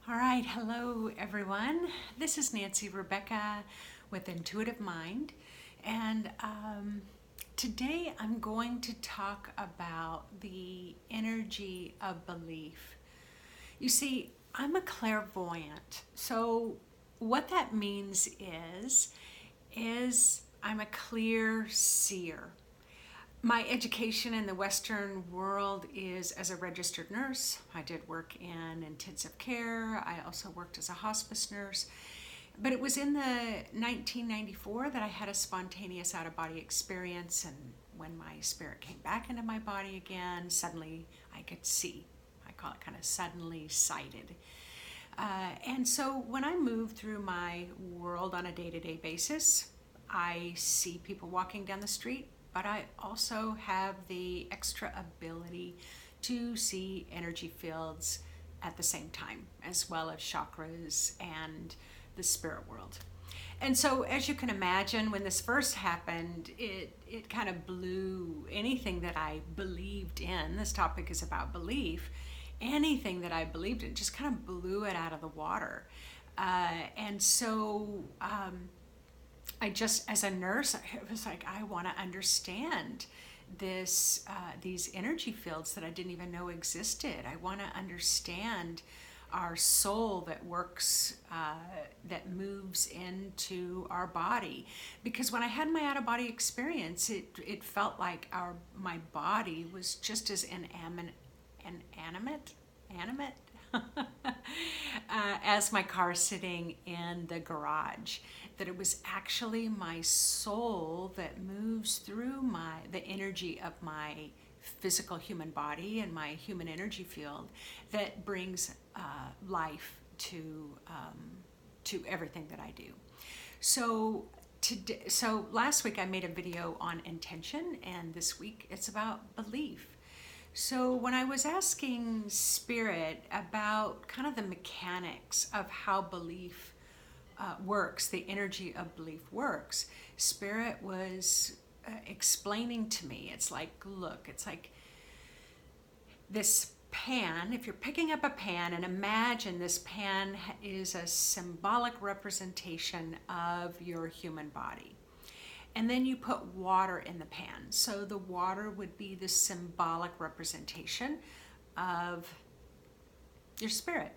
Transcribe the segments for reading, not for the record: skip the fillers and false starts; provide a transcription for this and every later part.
All right, hello everyone. This is Nancy Rebecca with Intuitive Mind, and today I'm going to talk about the energy of belief. You see, I'm a clairvoyant, so what that means is I'm a clear seer. My education in the Western world is as a registered nurse. I did work in intensive care. I also worked as a hospice nurse. But it was in the 1994 that I had a spontaneous out of body experience. And when my spirit came back into my body again, suddenly I could see. I call it kind of suddenly sighted. And so when I move through my world on a day to day basis, I see people walking down the street, but I also have the extra ability to see energy fields at the same time, as well as chakras and the spirit world. And so, as you can imagine, when this first happened, it kind of blew anything that I believed in. This topic is about belief. Anything that I believed in just kind of blew it out of the water. And so, I just, as a nurse, I was like, I want to understand these energy fields that I didn't even know existed. I want to understand our soul that works, that moves into our body. Because when I had my out of body experience, it felt like my body was just as animate as my car sitting in the garage. That it was actually my soul that moves through the energy of my physical human body and my human energy field that brings life to everything that I do. So so last week I made a video on intention, and this week it's about belief. So when I was asking Spirit about kind of the mechanics of how belief works, the energy of belief works, Spirit was explaining to me, it's like, look, it's like this pan, if you're picking up a pan, and imagine this pan is a symbolic representation of your human body. And then you put water in the pan. So the water would be the symbolic representation of your spirit.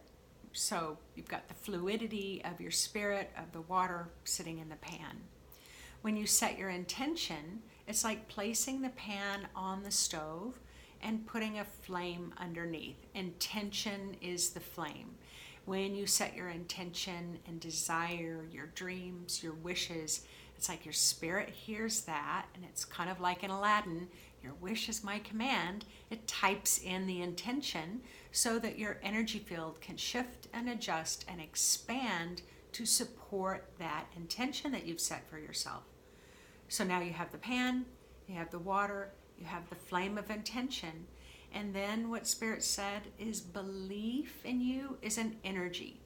So you've got the fluidity of your spirit, of the water sitting in the pan. When you set your intention, it's like placing the pan on the stove and putting a flame underneath. Intention is the flame. When you set your intention and desire, your dreams, your wishes, it's like your spirit hears that, and it's kind of like in Aladdin, your wish is my command. It types in the intention so that your energy field can shift and adjust and expand to support that intention that you've set for yourself. So now you have the pan, you have the water, you have the flame of intention. And then what Spirit said is belief in you is an energy.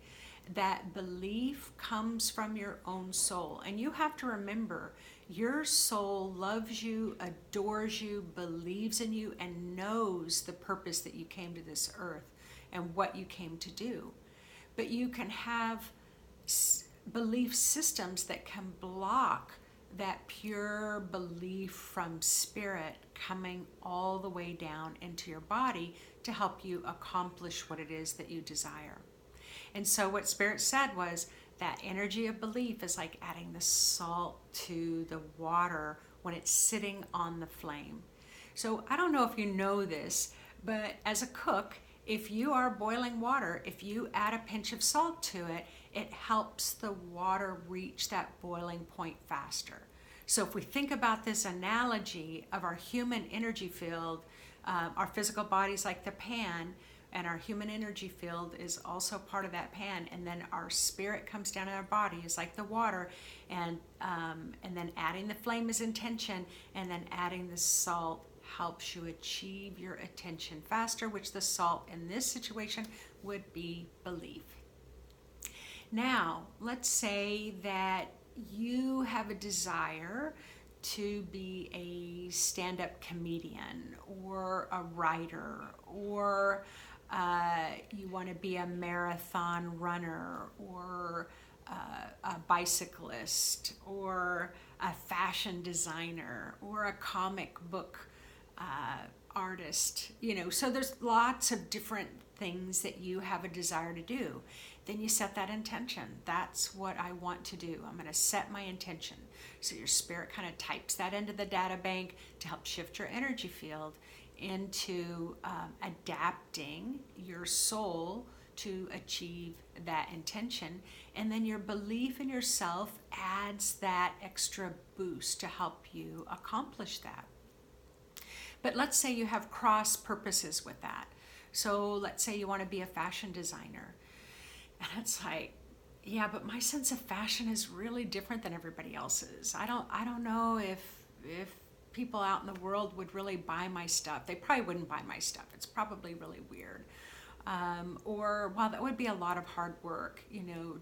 That belief comes from your own soul. And you have to remember, your soul loves you, adores you, believes in you, and knows the purpose that you came to this earth and what you came to do. But you can have belief systems that can block that pure belief from Spirit coming all the way down into your body to help you accomplish what it is that you desire. And so what Spirit said was that energy of belief is like adding the salt to the water when it's sitting on the flame. So I don't know if you know this, but as a cook, if you are boiling water, if you add a pinch of salt to it, it helps the water reach that boiling point faster. So if we think about this analogy of our human energy field, our physical body's like the pan, and our human energy field is also part of that pan, and then our spirit comes down in our body is like the water, and then adding the flame is intention, and then adding the salt helps you achieve your attention faster, which the salt in this situation would be belief. Now, let's say that you have a desire to be a stand-up comedian or a writer or you want to be a marathon runner or a bicyclist or a fashion designer or a comic book artist, so there's lots of different things that you have a desire to do. Then you set that intention. That's what I want to do. I'm going to set my intention. So your spirit kind of types that into the data bank to help shift your energy field into adapting your soul to achieve that intention. And then your belief in yourself adds that extra boost to help you accomplish that. But let's say you have cross purposes with that. So let's say you want to be a fashion designer. And it's like, yeah, but my sense of fashion is really different than everybody else's. I don't know if people out in the world would really buy my stuff. They probably wouldn't buy my stuff. It's probably really weird. Or, well, that would be a lot of hard work.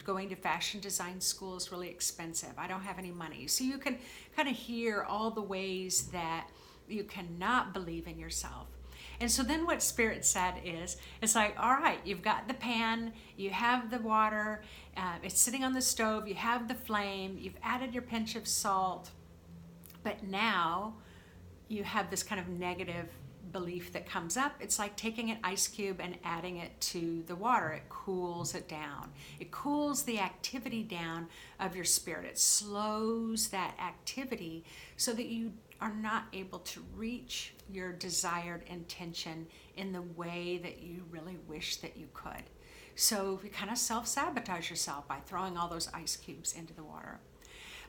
Going to fashion design school is really expensive. I don't have any money. So you can kind of hear all the ways that you cannot believe in yourself. And so then what Spirit said is, it's like, all right, you've got the pan, you have the water, it's sitting on the stove, you have the flame, you've added your pinch of salt, but now you have this kind of negative belief that comes up. It's like taking an ice cube and adding it to the water. It cools it down. It cools the activity down of your spirit. It slows that activity so that you are not able to reach your desired intention in the way that you really wish that you could. So you kind of self-sabotage yourself by throwing all those ice cubes into the water.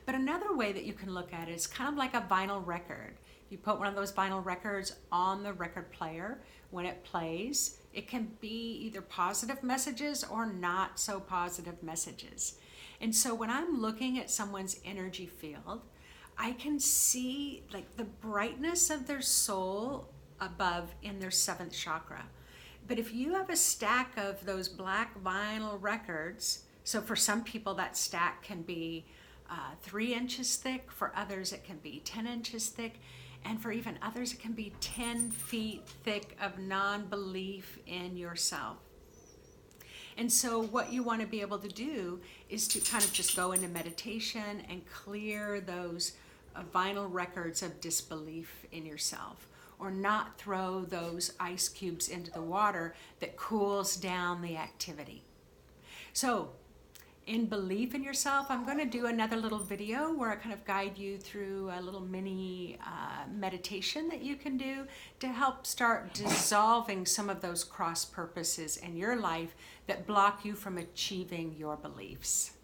But another way that you can look at it is kind of like a vinyl record. You put one of those vinyl records on the record player. When it plays, it can be either positive messages or not so positive messages. And so when I'm looking at someone's energy field, I can see like the brightness of their soul above in their 7th chakra. But if you have a stack of those black vinyl records, so for some people that stack can be 3 inches thick, for others it can be 10 inches thick, and for even others it can be 10 feet thick of non-belief in yourself. And so what you want to be able to do is to kind of just go into meditation and clear those vinyl records of disbelief in yourself, or not throw those ice cubes into the water that cools down the activity. So in belief in yourself, I'm going to do another little video where I kind of guide you through a little mini meditation that you can do to help start dissolving some of those cross purposes in your life that block you from achieving your beliefs.